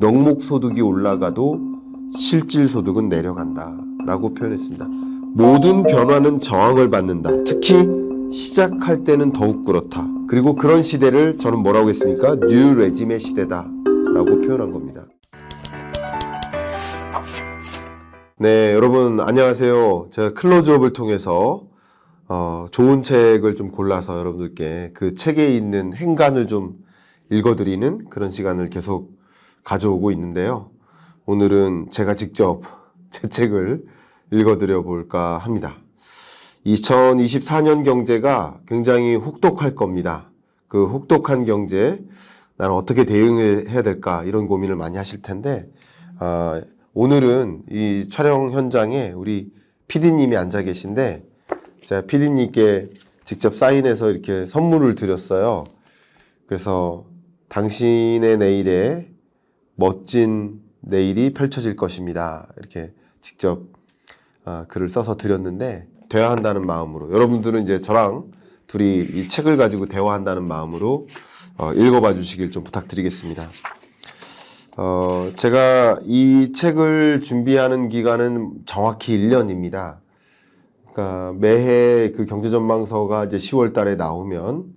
명목소득이 올라가도 실질소득은 내려간다 라고 표현했습니다. 모든 변화는 저항을 받는다. 특히 시작할 때는 더욱 그렇다. 그리고 그런 시대를 저는 뭐라고 했습니까? 뉴 레짐의 시대다 라고 표현한 겁니다. 네, 여러분 안녕하세요. 제가 클로즈업을 통해서 좋은 책을 좀 골라서 여러분들께 그 책에 있는 행간을 좀 읽어드리는 그런 시간을 계속 가져오고 있는데요. 오늘은 제가 직접 제 책을 읽어드려 볼까 합니다. 2024년 경제가 굉장히 혹독할 겁니다. 그 혹독한 경제, 나는 어떻게 대응해야 될까 이런 고민을 많이 하실 텐데 오늘은 이 촬영 현장에 우리 PD님이 앉아 계신데 제가 PD님께 직접 사인해서 이렇게 선물을 드렸어요. 그래서 당신의 내일에 멋진 내일이 펼쳐질 것입니다. 이렇게 직접 글을 써서 드렸는데 대화한다는 마음으로 여러분들은 이제 저랑 둘이 이 책을 가지고 대화한다는 마음으로 읽어봐 주시길 좀 부탁드리겠습니다. 제가 이 책을 준비하는 기간은 정확히 1년입니다. 그러니까 매해 그 경제전망서가 이제 10월 달에 나오면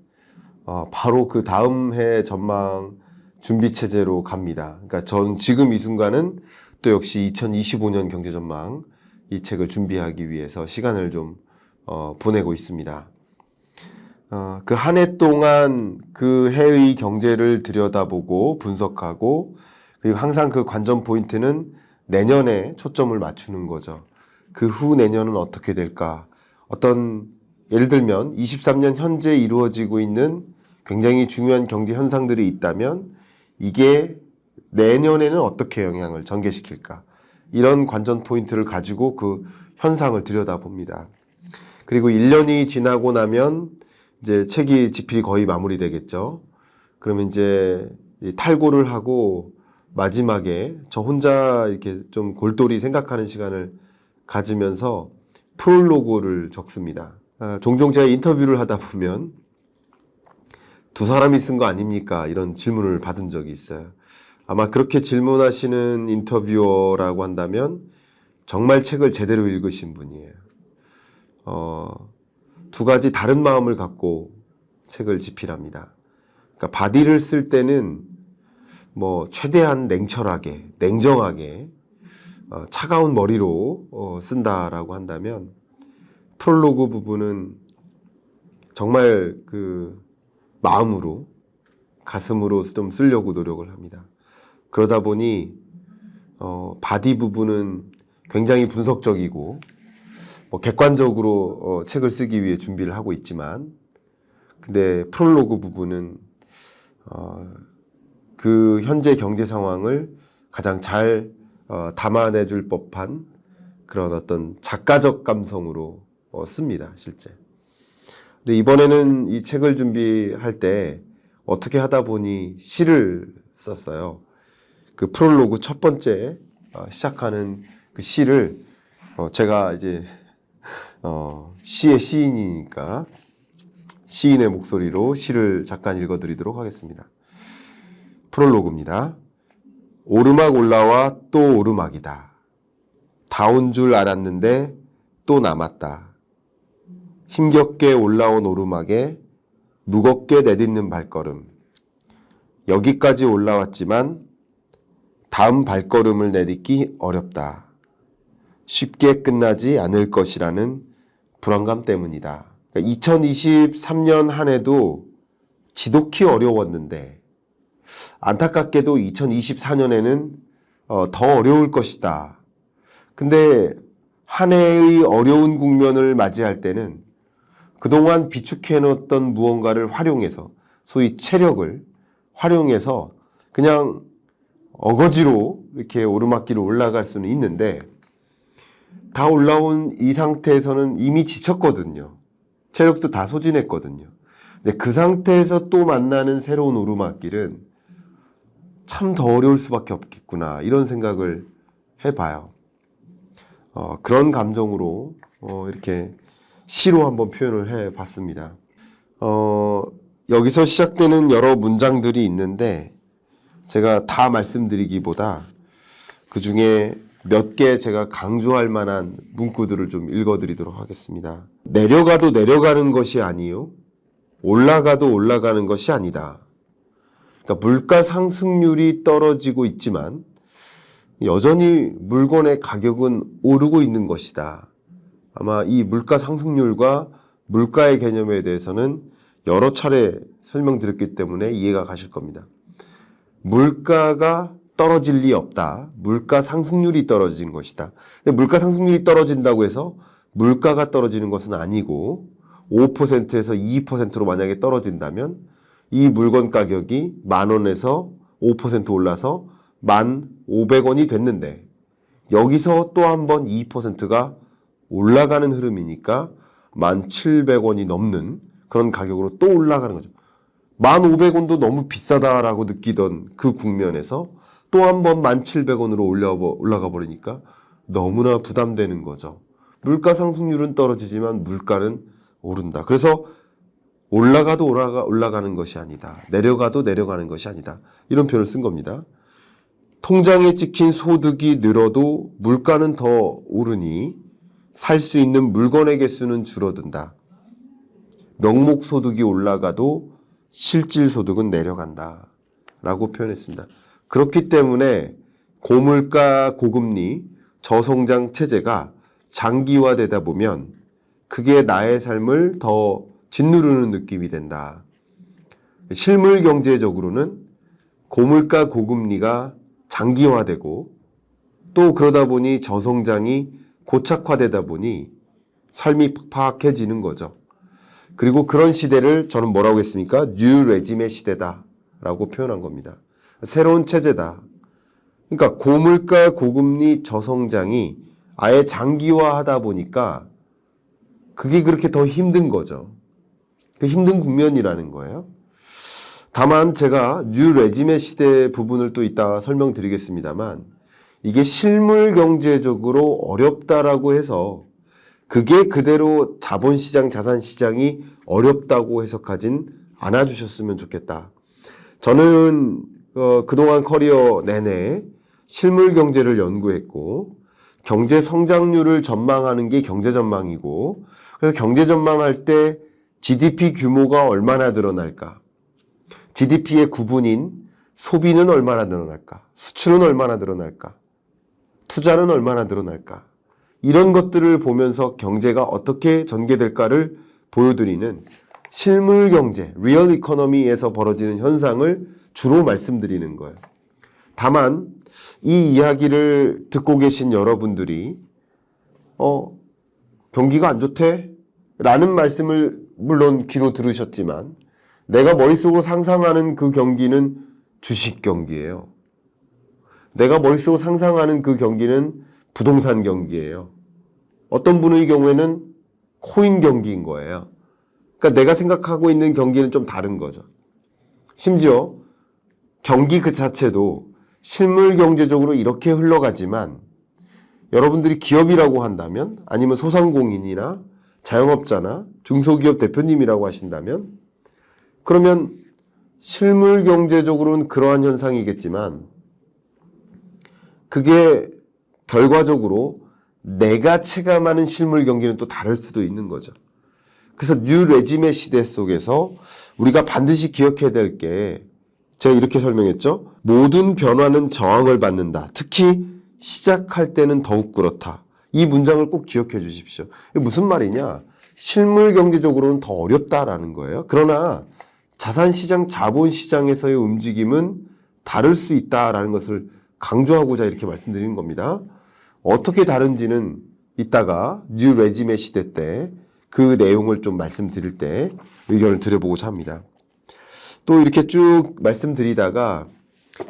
바로 그 다음 해 전망 준비 체제로 갑니다. 그러니까 전 지금 이 순간은 또 역시 2025년 경제전망 이 책을 준비하기 위해서 시간을 좀 보내고 있습니다. 그 한 해 동안 그 해의 경제를 들여다보고 분석하고 그리고 항상 그 관전 포인트는 내년에 초점을 맞추는 거죠. 그 후 내년은 어떻게 될까? 어떤 예를 들면 23년 현재 이루어지고 있는 굉장히 중요한 경제 현상들이 있다면 이게 내년에는 어떻게 영향을 전개시킬까? 이런 관전 포인트를 가지고 그 현상을 들여다봅니다. 그리고 1년이 지나고 나면 이제 책이 집필이 거의 마무리되겠죠. 그러면 이제 탈고를 하고 마지막에 저 혼자 이렇게 좀 골똘히 생각하는 시간을 가지면서 프롤로그를 적습니다. 종종 제가 인터뷰를 하다 보면 두 사람이 쓴 거 아닙니까? 이런 질문을 받은 적이 있어요. 아마 그렇게 질문하시는 인터뷰어라고 한다면 정말 책을 제대로 읽으신 분이에요. 두 가지 다른 마음을 갖고 책을 집필합니다. 그러니까 바디를 쓸 때는 뭐 최대한 냉철하게, 냉정하게 차가운 머리로 쓴다라고 한다면 프롤로그 부분은 정말 그 마음으로 가슴으로 좀 쓰려고 노력을 합니다. 그러다 보니 바디 부분은 굉장히 분석적이고 뭐 객관적으로 책을 쓰기 위해 준비를 하고 있지만 근데 프롤로그 부분은 그 현재 경제 상황을 가장 잘 담아내줄 법한 그런 어떤 작가적 감성으로 씁니다, 실제. 근데 이번에는 이 책을 준비할 때 어떻게 하다 보니 시를 썼어요. 그 프롤로그 첫 번째 시작하는 그 시를 제가 이제 시의 시인이니까 시인의 목소리로 시를 잠깐 읽어드리도록 하겠습니다. 프롤로그입니다. 오르막 올라와 또 오르막이다. 다 온 줄 알았는데 또 남았다. 힘겹게 올라온 오르막에 무겁게 내딛는 발걸음. 여기까지 올라왔지만 다음 발걸음을 내딛기 어렵다. 쉽게 끝나지 않을 것이라는 불안감 때문이다. 그러니까 2023년 한 해도 지독히 어려웠는데 안타깝게도 2024년에는 더 어려울 것이다. 근데 한 해의 어려운 국면을 맞이할 때는 그동안 비축해놓았던 무언가를 활용해서 소위 체력을 활용해서 그냥 어거지로 이렇게 오르막길을 올라갈 수는 있는데 다 올라온 이 상태에서는 이미 지쳤거든요. 체력도 다 소진했거든요. 근데 그 상태에서 또 만나는 새로운 오르막길은 참 더 어려울 수밖에 없겠구나 이런 생각을 해봐요. 그런 감정으로 이렇게 시로 한번 표현을 해봤습니다. 여기서 시작되는 여러 문장들이 있는데 제가 다 말씀드리기보다 그 중에 몇 개 제가 강조할 만한 문구들을 좀 읽어드리도록 하겠습니다. 내려가도 내려가는 것이 아니요 올라가도 올라가는 것이 아니다. 그러니까 물가 상승률이 떨어지고 있지만 여전히 물건의 가격은 오르고 있는 것이다. 아마 이 물가 상승률과 물가의 개념에 대해서는 여러 차례 설명드렸기 때문에 이해가 가실 겁니다. 물가가 떨어질 리 없다. 물가 상승률이 떨어진 것이다. 근데 물가 상승률이 떨어진다고 해서 물가가 떨어지는 것은 아니고 5%에서 2%로 만약에 떨어진다면 이 물건 가격이 10,000원에서 5% 올라서 1,500원이 됐는데 여기서 또 한 번 2%가 올라가는 흐름이니까 1,700원이 넘는 그런 가격으로 또 올라가는 거죠. 1,500원도 너무 비싸다라고 느끼던 그 국면에서 또 한 번 1,700원으로 올라가 버리니까 너무나 부담되는 거죠. 물가 상승률은 떨어지지만 물가는 오른다. 그래서 올라가도 올라가는 것이 아니다. 내려가도 내려가는 것이 아니다. 이런 표현을 쓴 겁니다. 통장에 찍힌 소득이 늘어도 물가는 더 오르니 살 수 있는 물건의 개수는 줄어든다. 명목 소득이 올라가도 실질 소득은 내려간다. 라고 표현했습니다. 그렇기 때문에 고물가, 고금리, 저성장 체제가 장기화되다 보면 그게 나의 삶을 더 짓누르는 느낌이 된다. 실물 경제적으로는 고물가, 고금리가 장기화되고 또 그러다 보니 저성장이 고착화되다 보니 삶이 팍팍해지는 거죠. 그리고 그런 시대를 저는 뭐라고 했습니까? 뉴 레짐의 시대다라고 표현한 겁니다. 새로운 체제다. 그러니까 고물가, 고금리, 저성장이 아예 장기화하다 보니까 그게 그렇게 더 힘든 거죠. 그 힘든 국면이라는 거예요. 다만 제가 뉴 레짐의 시대 부분을 또 이따 설명드리겠습니다만 이게 실물 경제적으로 어렵다라고 해서 그게 그대로 자본시장, 자산시장이 어렵다고 해석하진 않아주셨으면 좋겠다. 저는 그동안 커리어 내내 실물 경제를 연구했고 경제 성장률을 전망하는 게 경제 전망이고 그래서 경제 전망할 때 GDP 규모가 얼마나 늘어날까? GDP의 구분인 소비는 얼마나 늘어날까? 수출은 얼마나 늘어날까? 투자는 얼마나 늘어날까? 이런 것들을 보면서 경제가 어떻게 전개될까를 보여드리는 실물 경제, 리얼 이코노미에서 벌어지는 현상을 주로 말씀드리는 거예요. 다만 이 이야기를 듣고 계신 여러분들이 경기가 안 좋대? 라는 말씀을 물론 귀로 들으셨지만 내가 머릿속으로 상상하는 그 경기는 주식 경기예요. 내가 머릿속으로 상상하는 그 경기는 부동산 경기예요. 어떤 분의 경우에는 코인 경기인 거예요. 그러니까 내가 생각하고 있는 경기는 좀 다른 거죠. 심지어 경기 그 자체도 실물 경제적으로 이렇게 흘러가지만 여러분들이 기업이라고 한다면 아니면 소상공인이나 자영업자나 중소기업 대표님이라고 하신다면 그러면 실물 경제적으로는 그러한 현상이겠지만 그게 결과적으로 내가 체감하는 실물 경기는 또 다를 수도 있는 거죠. 그래서 뉴 레짐의 시대 속에서 우리가 반드시 기억해야 될 게 제가 이렇게 설명했죠. 모든 변화는 저항을 받는다. 특히 시작할 때는 더욱 그렇다. 이 문장을 꼭 기억해 주십시오. 이게 무슨 말이냐? 실물 경제적으로는 더 어렵다라는 거예요. 그러나 자산시장, 자본시장에서의 움직임은 다를 수 있다라는 것을 강조하고자 이렇게 말씀드리는 겁니다. 어떻게 다른지는 이따가 뉴 레짐의 시대 때 그 내용을 좀 말씀드릴 때 의견을 드려보고자 합니다. 또 이렇게 쭉 말씀드리다가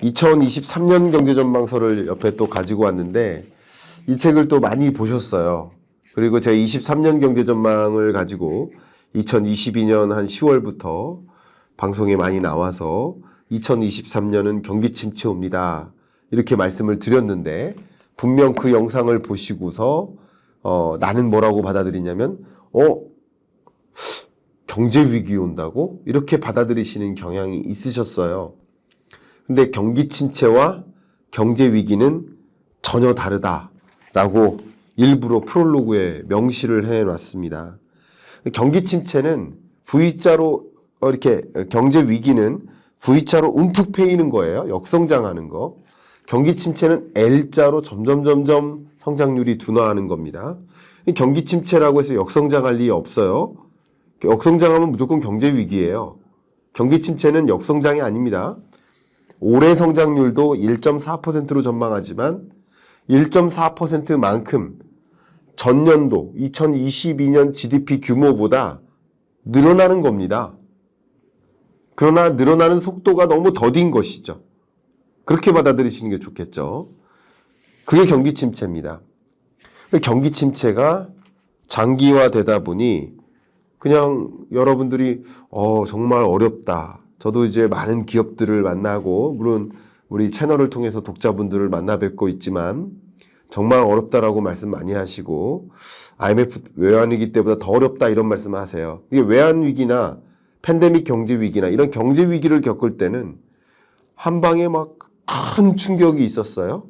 2023년 경제전망서를 옆에 또 가지고 왔는데 이 책을 또 많이 보셨어요. 그리고 제가 23년 경제전망을 가지고 2022년 한 10월부터 방송에 많이 나와서 2023년은 경기 침체 옵니다. 이렇게 말씀을 드렸는데 분명 그 영상을 보시고서 나는 뭐라고 받아들이냐면 경제 위기 온다고? 이렇게 받아들이시는 경향이 있으셨어요. 근데 경기 침체와 경제 위기는 전혀 다르다라고 일부러 프롤로그에 명시를 해놨습니다. 경기 침체는 V자로 이렇게 경제 위기는 V자로 움푹 패이는 거예요. 역성장하는 거. 경기 침체는 L자로 점점 성장률이 둔화하는 겁니다. 경기 침체라고 해서 역성장할 리 없어요. 역성장하면 무조건 경제 위기예요. 경기 침체는 역성장이 아닙니다. 올해 성장률도 1.4%로 전망하지만 1.4%만큼 전년도 2022년 GDP 규모보다 늘어나는 겁니다. 그러나 늘어나는 속도가 너무 더딘 것이죠. 그렇게 받아들이시는 게 좋겠죠. 그게 경기 침체입니다. 경기 침체가 장기화되다 보니 그냥 여러분들이 정말 어렵다. 저도 이제 많은 기업들을 만나고 물론 우리 채널을 통해서 독자분들을 만나 뵙고 있지만 정말 어렵다라고 말씀 많이 하시고 IMF 외환위기 때보다 더 어렵다 이런 말씀 하세요. 이게 외환위기나 팬데믹 경제위기나 이런 경제위기를 겪을 때는 한 방에 막 큰 충격이 있었어요.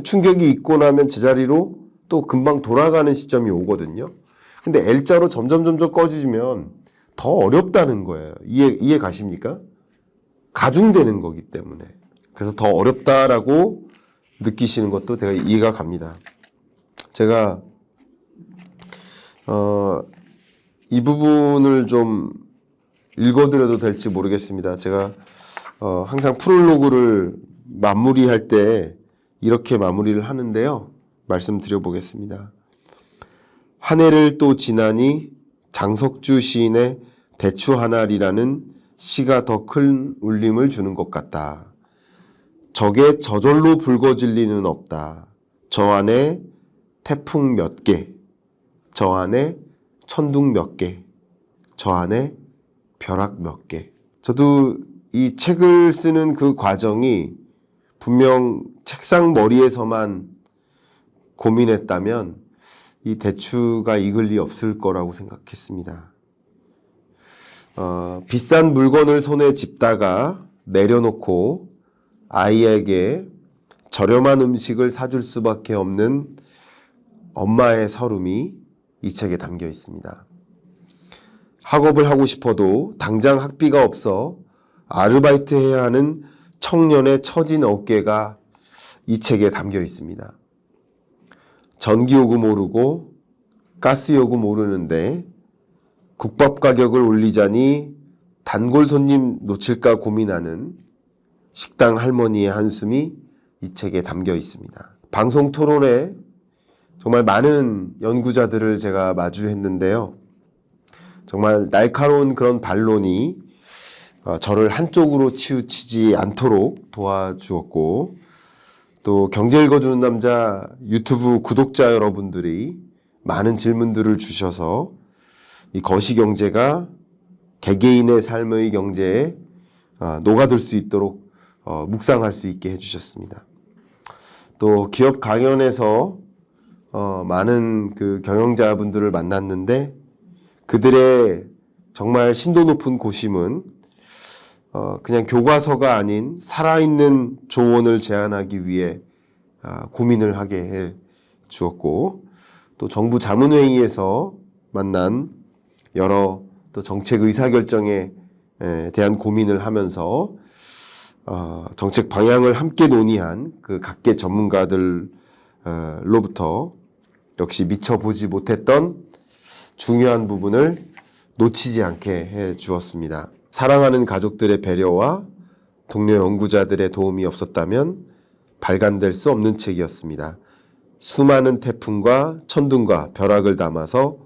충격이 있고 제자리로 또 금방 돌아가는 시점이 오거든요. 근데 L자로 점점 꺼지면 더 어렵다는 거예요. 이해 가십니까? 가중되는 거기 때문에. 그래서 더 어렵다라고 느끼시는 것도 제가 이해가 갑니다. 제가 이 부분을 좀 읽어드려도 될지 모르겠습니다. 제가 항상 프롤로그를 마무리할 때 이렇게 마무리를 하는데요. 말씀드려 보겠습니다. 한 해를 또 지나니 장석주 시인의 대추 하나리라는 시가 더 큰 울림을 주는 것 같다. 적에 저절로 붉어질 리는 없다. 저 안에 태풍 몇 개, 저 안에 천둥 몇 개, 저 안에 벼락 몇 개. 저도 이 책을 쓰는 그 과정이 분명 책상 머리에서만 고민했다면 이 대추가 익을 리 없을 거라고 생각했습니다. 비싼 물건을 손에 짚다가 내려놓고 아이에게 저렴한 음식을 사줄 수밖에 없는 엄마의 서름이 이 책에 담겨 있습니다. 학업을 하고 싶어도 당장 학비가 없어 아르바이트 해야 하는 청년의 처진 어깨가 이 책에 담겨 있습니다. 전기요금 오르고 가스요금 오르는데 국밥 가격을 올리자니 단골 손님 놓칠까 고민하는 식당 할머니의 한숨이 이 책에 담겨 있습니다. 방송 토론에 정말 많은 연구자들을 제가 마주했는데요. 정말 날카로운 그런 반론이 저를 한쪽으로 치우치지 않도록 도와주었고 또 경제 읽어주는 남자 유튜브 구독자 여러분들이 많은 질문들을 주셔서 이 거시경제가 개개인의 삶의 경제에 녹아들 수 있도록 묵상할 수 있게 해주셨습니다. 또 기업 강연에서 많은 그 경영자분들을 만났는데 그들의 정말 심도 높은 고심은 그냥 교과서가 아닌 살아있는 조언을 제안하기 위해 고민을 하게 해 주었고 또 정부 자문회의에서 만난 여러 또 정책 의사결정에 대한 고민을 하면서 정책 방향을 함께 논의한 그 각계 전문가들로부터 역시 미처 보지 못했던 중요한 부분을 놓치지 않게 해 주었습니다. 사랑하는 가족들의 배려와 동료 연구자들의 도움이 없었다면 발간될 수 없는 책이었습니다. 수많은 태풍과 천둥과 벼락을 담아서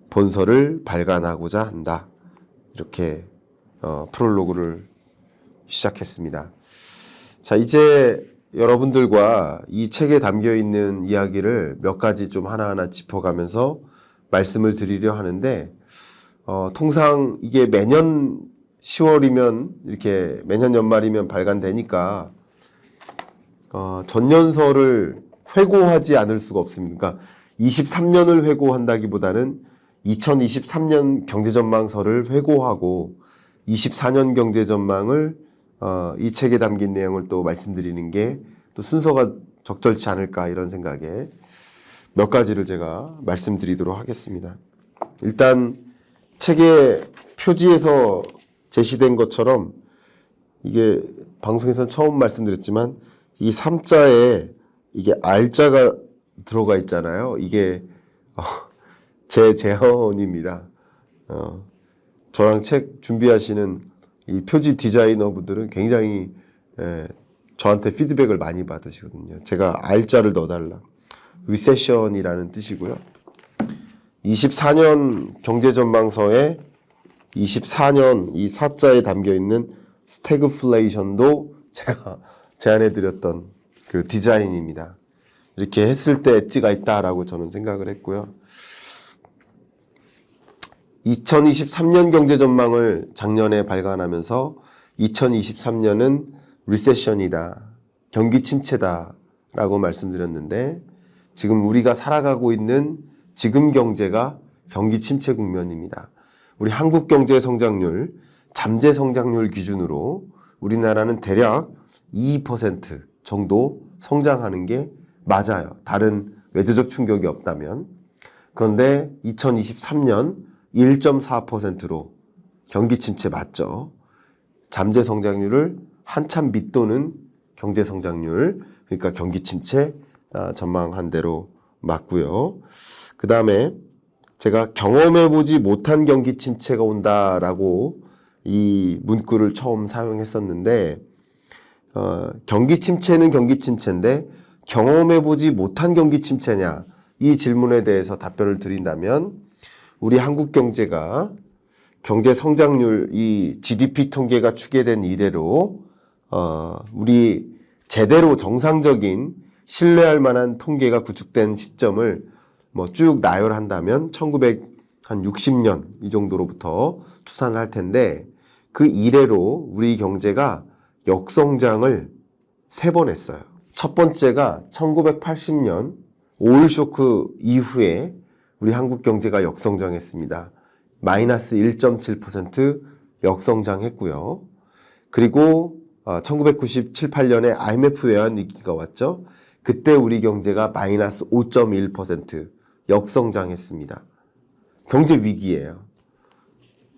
본서를 발간하고자 한다. 이렇게 프롤로그를 시작했습니다. 자, 이제 여러분들과 이 책에 담겨 있는 이야기를 몇 가지 좀 하나하나 짚어가면서 말씀을 드리려 하는데 통상 이게 매년 10월이면 이렇게 매년 연말이면 발간되니까 전년서를 회고하지 않을 수가 없습니다. 그러니까 23년을 회고한다기보다는 2023년 경제전망서를 회고하고 24년 경제전망을 이 책에 담긴 내용을 또 말씀드리는 게 또 순서가 적절치 않을까 이런 생각에 몇 가지를 제가 말씀드리도록 하겠습니다. 일단 책의 표지에서 제시된 것처럼 이게 방송에서는 처음 말씀드렸지만 이 3자에 이게 R자가 들어가 있잖아요. 이게 제 제언입니다. 저랑 책 준비하시는 이 표지 디자이너 분들은 굉장히 저한테 피드백을 많이 받으시거든요. 제가 R자를 넣어달라. 리세션이라는 뜻이고요. 24년 경제전망서에 24년 이 4자에 담겨있는 스태그플레이션도 제가 제안해드렸던 그 디자인입니다. 이렇게 했을 때 엣지가 있다라고 저는 생각을 했고요. 2023년 경제전망을 작년에 발간하면서 2023년은 리세션이다, 경기 침체다 라고 말씀드렸는데 지금 우리가 살아가고 있는 지금 경제가 경기 침체 국면입니다. 우리 한국 경제 성장률, 잠재 성장률 기준으로 우리나라는 대략 2% 정도 성장하는 게 맞아요. 다른 외부적 충격이 없다면. 그런데 2023년 1.4%로 경기 침체 맞죠. 잠재 성장률을 한참 밑도는 경제 성장률, 그러니까 경기 침체 전망한 대로 맞고요. 그 다음에 제가 경험해보지 못한 경기 침체가 온다라고 이 문구를 처음 사용했었는데 경기 침체는 경기 침체인데 경험해보지 못한 경기 침체냐, 이 질문에 대해서 답변을 드린다면 우리 한국 경제가 경제 성장률 이 GDP 통계가 추계된 이래로 우리 제대로 정상적인 신뢰할 만한 통계가 구축된 시점을 뭐 쭉 나열한다면 1960년 이 정도로부터 추산을 할 텐데 그 이래로 우리 경제가 역성장을 3번 했어요. 첫 번째가 1980년 오일 쇼크 이후에 우리 한국 경제가 역성장했습니다. 마이너스 1.7% 역성장했고요. 그리고 1997, 8년에 IMF 외환 위기가 왔죠. 그때 우리 경제가 마이너스 5.1% 역성장했습니다. 경제 위기예요.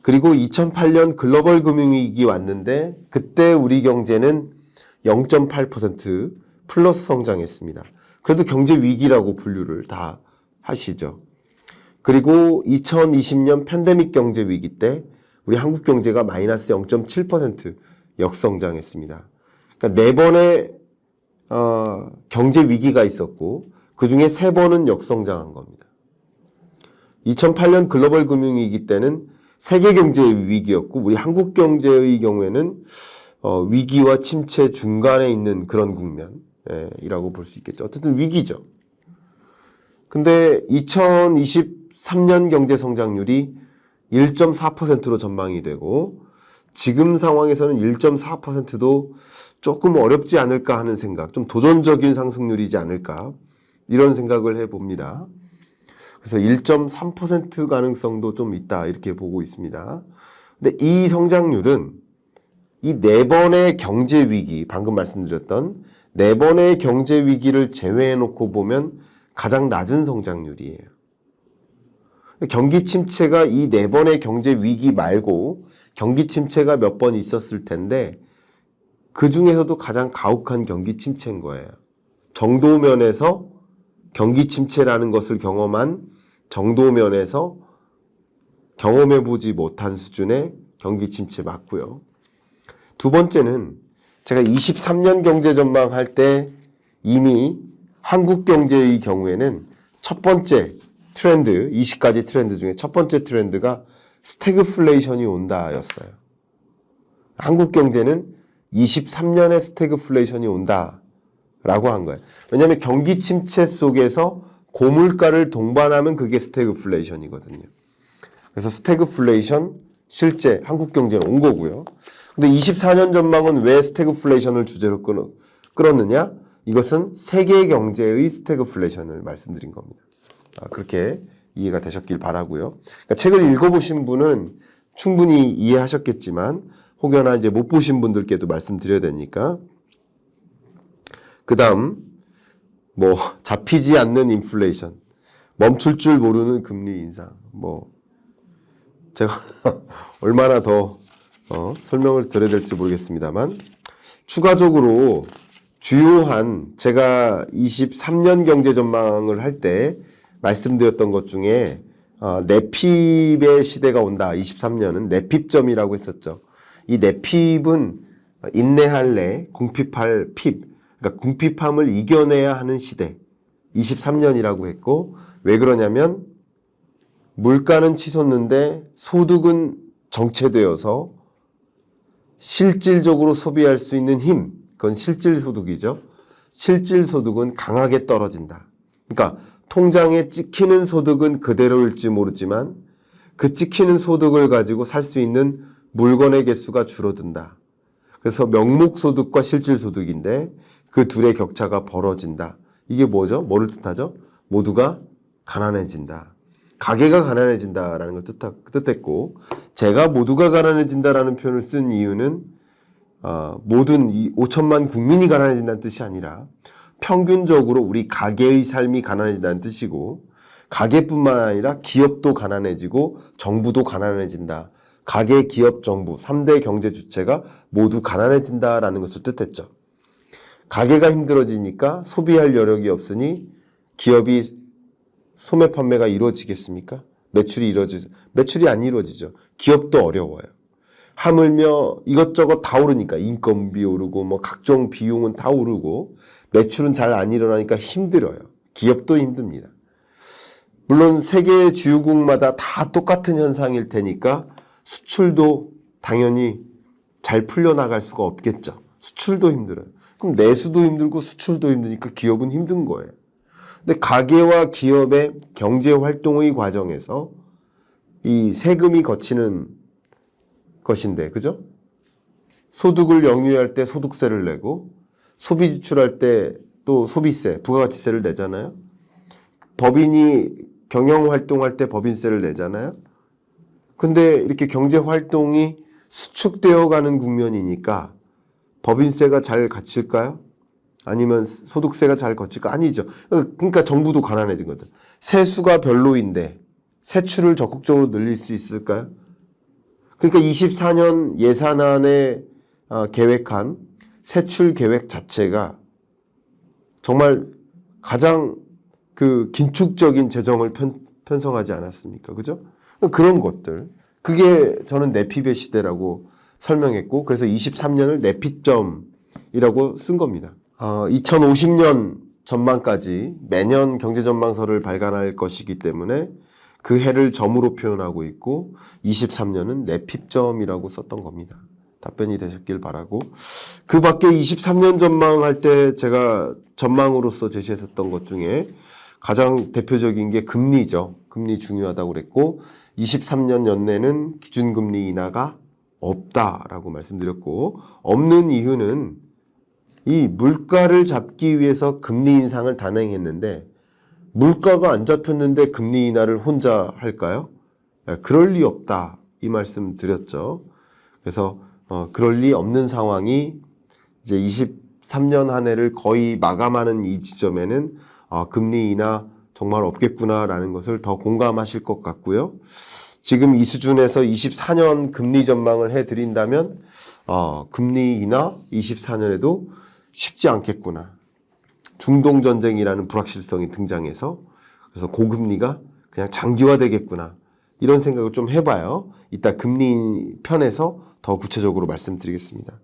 그리고 2008년 글로벌 금융위기 왔는데 그때 우리 경제는 0.8% 플러스 성장했습니다. 그래도 경제 위기라고 분류를 다 하시죠. 그리고 2020년 팬데믹 경제 위기 때 우리 한국 경제가 마이너스 0.7% 역성장했습니다. 그러니까 4번의 경제 위기가 있었고 그 중에 3번은 역성장한 겁니다. 2008년 글로벌 금융위기 때는 세계 경제 위기였고 우리 한국 경제의 경우에는 위기와 침체 중간에 있는 그런 국면이라고 볼 수 있겠죠. 어쨌든 위기죠. 근데 2023년 경제 성장률이 1.4%로 전망이 되고 지금 상황에서는 1.4%도 조금 어렵지 않을까 하는 생각, 좀 도전적인 상승률이지 않을까 이런 생각을 해봅니다. 그래서 1.3% 가능성도 좀 있다 이렇게 보고 있습니다. 근데 이 성장률은 이 4번의 경제 위기, 방금 말씀드렸던 4번의 경제 위기를 제외해 놓고 보면 가장 낮은 성장률이에요. 경기 침체가 이 4번의 경제 위기 말고 경기 침체가 몇 번 있었을 텐데 그 중에서도 가장 가혹한 경기 침체인 거예요. 정도면에서 경기 침체라는 것을 경험한 정도면에서 경험해보지 못한 수준의 경기 침체 맞고요. 두 번째는 제가 23년 경제 전망할 때 이미 한국 경제의 경우에는 첫 번째 트렌드, 20가지 트렌드 중에 첫 번째 트렌드가 스태그플레이션이 온다였어요. 한국 경제는 23년에 스태그플레이션이 온다라고 한 거예요. 왜냐하면 경기 침체 속에서 고물가를 동반하면 그게 스태그플레이션이거든요. 그래서 스태그플레이션 실제 한국 경제는 온 거고요. 근데 24년 전망은 왜 스태그플레이션을 주제로 끌었느냐? 이것은 세계 경제의 스태그플레이션을 말씀드린 겁니다. 그렇게 이해가 되셨길 바라고요. 그러니까 책을 읽어보신 분은 충분히 이해하셨겠지만 혹여나 이제 못 보신 분들께도 말씀드려야 되니까. 그 다음, 뭐, 잡히지 않는 인플레이션, 멈출 줄 모르는 금리 인상, 제가 얼마나 더 설명을 드려야 될지 모르겠습니다만, 추가적으로 주요한 제가 23년 경제 전망을 할 때 말씀드렸던 것 중에 내핍의 시대가 온다. 23년은 내핍점이라고 했었죠. 이 내핍은 인내할래, 궁핍할 핍, 그러니까 궁핍함을 이겨내야 하는 시대. 23년이라고 했고, 왜 그러냐면 물가는 치솟는데 소득은 정체되어서 실질적으로 소비할 수 있는 힘, 그건 실질소득이죠. 실질소득은 강하게 떨어진다. 그러니까 통장에 찍히는 소득은 그대로일지 모르지만 그 찍히는 소득을 가지고 살 수 있는 물건의 개수가 줄어든다. 그래서 명목소득과 실질소득인데 그 둘의 격차가 벌어진다. 이게 뭐죠? 뭐를 뜻하죠? 모두가 가난해진다. 가계가 가난해진다라는 걸 뜻했고, 제가 모두가 가난해진다라는 표현을 쓴 이유는 모든 5천만 국민이 가난해진다는 뜻이 아니라 평균적으로 우리 가계의 삶이 가난해진다는 뜻이고, 가계뿐만 아니라 기업도 가난해지고 정부도 가난해진다. 가계, 기업, 정부 3대 경제 주체가 모두 가난해진다라는 것을 뜻했죠. 가계가 힘들어지니까 소비할 여력이 없으니 기업이 소매 판매가 이루어지겠습니까? 매출이 안 이루어지죠. 기업도 어려워요. 하물며 이것저것 다 오르니까 인건비 오르고 각종 비용은 다 오르고 매출은 잘 안 일어나니까 힘들어요. 기업도 힘듭니다. 물론 세계 주요국마다 다 똑같은 현상일 테니까 수출도 당연히 잘 풀려나갈 수가 없겠죠. 수출도 힘들어요. 그럼 내수도 힘들고 수출도 힘드니까 기업은 힘든 거예요. 근데 가계와 기업의 경제 활동의 과정에서 이 세금이 거치는 것인데, 그죠? 소득을 영유할 때 소득세를 내고 소비 지출할 때 또 소비세, 부가가치세를 내잖아요. 법인이 경영 활동할 때 법인세를 내잖아요. 근데 이렇게 경제 활동이 수축되어 가는 국면이니까 법인세가 잘 갇힐까요? 아니면 소득세가 잘 걷힐까? 아니죠. 그러니까 정부도 가난해진 거죠. 세수가 별로인데 세출을 적극적으로 늘릴 수 있을까요? 그러니까 24년 예산안에 계획한 세출 계획 자체가 정말 가장 긴축적인 재정을 편성하지 않았습니까? 그죠? 그런 것들. 그게 저는 내핍의 시대라고 설명했고, 그래서 23년을 내핍점이라고 쓴 겁니다. 2050년 전망까지 매년 경제전망서를 발간할 것이기 때문에 그 해를 점으로 표현하고 있고 23년은 내핍점이라고 썼던 겁니다. 답변이 되셨길 바라고, 그 밖에 23년 전망할 때 제가 전망으로서 제시했었던 것 중에 가장 대표적인 게 금리죠. 금리 중요하다고 그랬고 23년 연내는 기준금리 인하가 없다라고 말씀드렸고, 없는 이유는 이 물가를 잡기 위해서 금리 인상을 단행했는데 물가가 안 잡혔는데 금리 인하를 혼자 할까요? 그럴 리 없다, 이 말씀 드렸죠. 그래서 그럴 리 없는 상황이 이제 23년 한 해를 거의 마감하는 이 지점에는 금리 인하 정말 없겠구나라는 것을 더 공감하실 것 같고요. 지금 이 수준에서 24년 금리 전망을 해드린다면 금리 인하 24년에도 쉽지 않겠구나. 중동전쟁이라는 불확실성이 등장해서, 그래서 고금리가 그냥 장기화되겠구나. 이런 생각을 좀 해봐요. 이따 금리 편에서 더 구체적으로 말씀드리겠습니다.